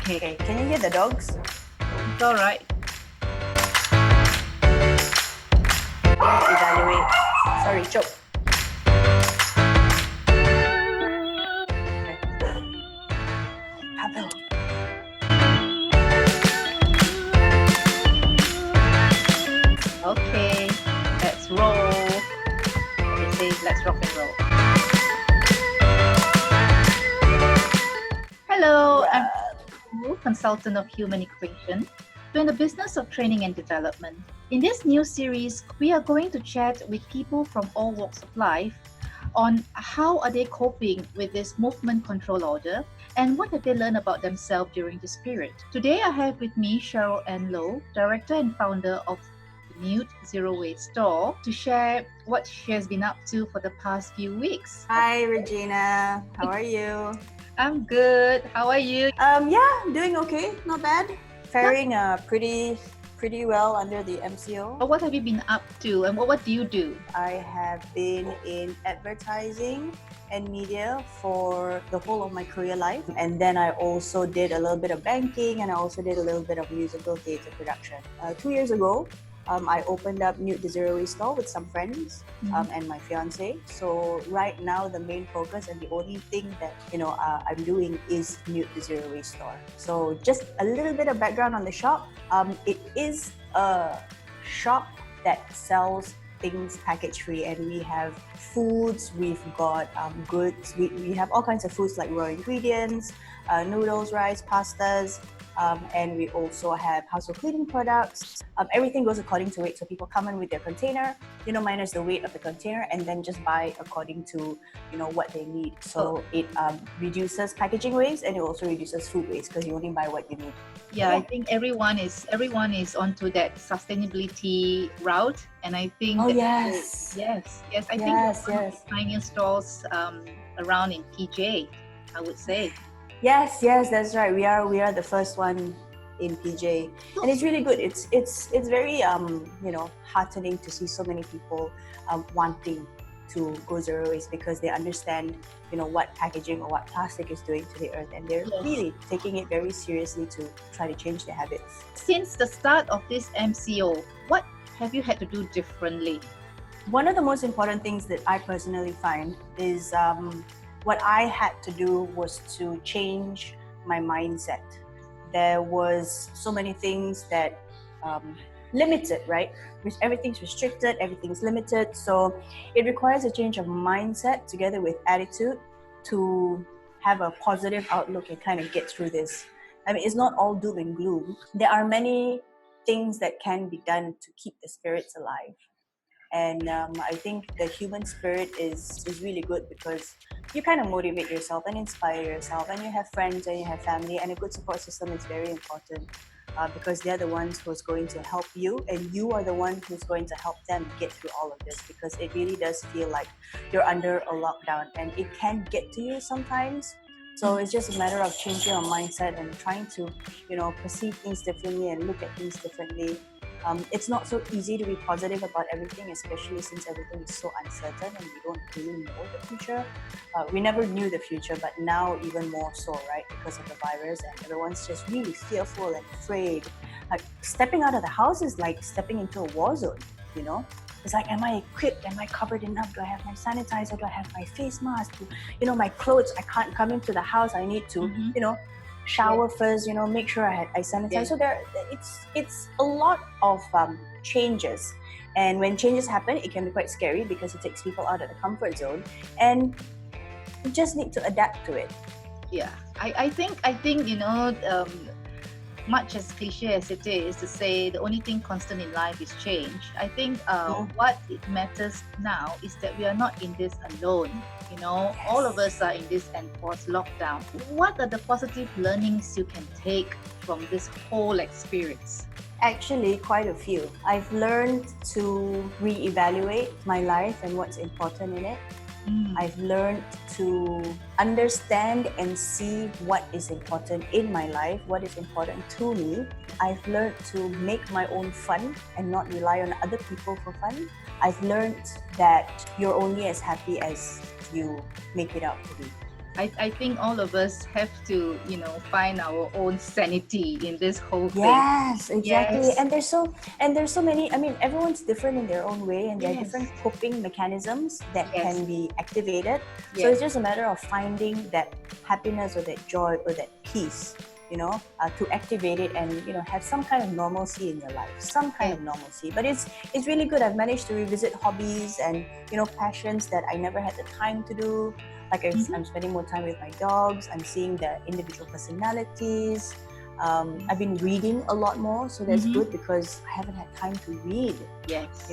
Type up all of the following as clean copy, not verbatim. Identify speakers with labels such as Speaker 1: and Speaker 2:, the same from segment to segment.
Speaker 1: Okay, can you hear the dogs?
Speaker 2: It's all right.
Speaker 1: Evaluate. Sorry, choke. Pablo.
Speaker 2: Okay, let's roll. They say let's rock and roll. Hello, I'm consultant of human equation. We're in the business of training and development. In this new series, we are going to chat with people from all walks of life on how are they coping with this movement control order and what have they learned about themselves during this period. Today I have with me Cheryl Anne Low, director and founder of the Nude Zero Waste store, to share what she has been up to for the past few weeks.
Speaker 1: Hi, Regina. How are you?
Speaker 2: I'm good. How are you?
Speaker 1: Yeah, doing okay. Not bad. Faring pretty well under the MCO.
Speaker 2: What have you been up to and what do you do?
Speaker 1: I have been in advertising and media for the whole of my career life. And then I also did a little bit of banking and I also did a little bit of musical theatre production. 2 years ago, I opened up Nude the Zero Waste store with some friends and my fiance. So right now, the main focus and the only thing that I'm doing is Nude the Zero Waste store. So just a little bit of background on the shop. It is a shop that sells things package free, and we have foods, we've got goods, we have all kinds of foods like raw ingredients, noodles, rice, pastas, and we also have household cleaning products. Everything goes according to weight, so people come in with their container, minus the weight of the container, and then just buy according to what they need. So it reduces packaging waste and it also reduces food waste because you only buy what you need.
Speaker 2: Yeah, I think everyone is onto that sustainability route, and I think
Speaker 1: yes.
Speaker 2: I think one of the pioneer stores around in PJ, I would say.
Speaker 1: Yes, that's right. We are the first one in PJ, and it's really good. It's very heartening to see so many people wanting to go zero waste because they understand what packaging or what plastic is doing to the earth, and they're really taking it very seriously to try to change their habits.
Speaker 2: Since the start of this MCO, what have you had to do differently?
Speaker 1: One of the most important things that I personally find is what I had to do was to change my mindset. There was so many things that limited, right? Everything's restricted, everything's limited. So it requires a change of mindset together with attitude to have a positive outlook and kind of get through this. I mean, it's not all doom and gloom. There are many things that can be done to keep the spirits alive. And I think the human spirit is really good because you kind of motivate yourself and inspire yourself, and you have friends and you have family, and a good support system is very important because they're the ones who's going to help you, and you are the one who's going to help them get through all of this, because it really does feel like you're under a lockdown and it can get to you sometimes. So it's just a matter of changing your mindset and trying to perceive things differently and look at things differently. It's not so easy to be positive about everything, especially since everything is so uncertain and we don't really know the future. We never knew the future, but now even more so, right? Because of the virus, and everyone's just really fearful and afraid. Like stepping out of the house is like stepping into a war zone, It's like, am I equipped? Am I covered enough? Do I have my sanitizer? Do I have my face mask? My clothes, I can't come into the house. I need to, shower first, make sure I sanitize. So it's a lot of changes, and when changes happen, it can be quite scary because it takes people out of the comfort zone, and you just need to adapt to it.
Speaker 2: Yeah, I think much as cliche as it is to say the only thing constant in life is change, I think what it matters now is that we are not in this alone. All of us are in this enforced lockdown. What are the positive learnings you can take from this whole experience?
Speaker 1: Actually, quite a few. I've learned to reevaluate my life and what's important in it. I've learned to understand and see what is important in my life, what is important to me. I've learned to make my own fun and not rely on other people for fun. I've learned that you're only as happy as you make it out to be.
Speaker 2: I think all of us have to, find our own sanity in this whole thing.
Speaker 1: Yes, exactly.
Speaker 2: Yes.
Speaker 1: And there's so many. I mean, everyone's different in their own way, and there are
Speaker 2: Yes.
Speaker 1: different coping mechanisms that
Speaker 2: Yes.
Speaker 1: can be activated. So
Speaker 2: Yes.
Speaker 1: it's just a matter of finding that happiness or that joy or that peace, to activate it and have some kind of normalcy in your life, some kind of normalcy. But it's really good. I've managed to revisit hobbies and passions that I never had the time to do. Like I'm spending more time with my dogs. I'm seeing their individual personalities. I've been reading a lot more, so that's good because I haven't had time to read.
Speaker 2: Yes.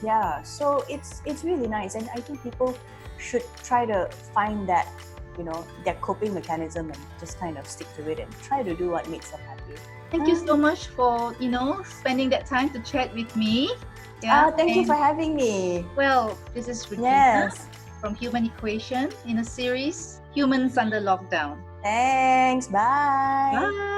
Speaker 1: Yeah. So it's really nice, and I think people should try to find that their coping mechanism and just kind of stick to it and try to do what makes them happy.
Speaker 2: Thank you so much for spending that time to chat with me. Yeah.
Speaker 1: Thank you for having me.
Speaker 2: Well, this is Regina
Speaker 1: Yes.
Speaker 2: from Human Equation in a series Humans Under Lockdown.
Speaker 1: Thanks. Bye.
Speaker 2: Bye.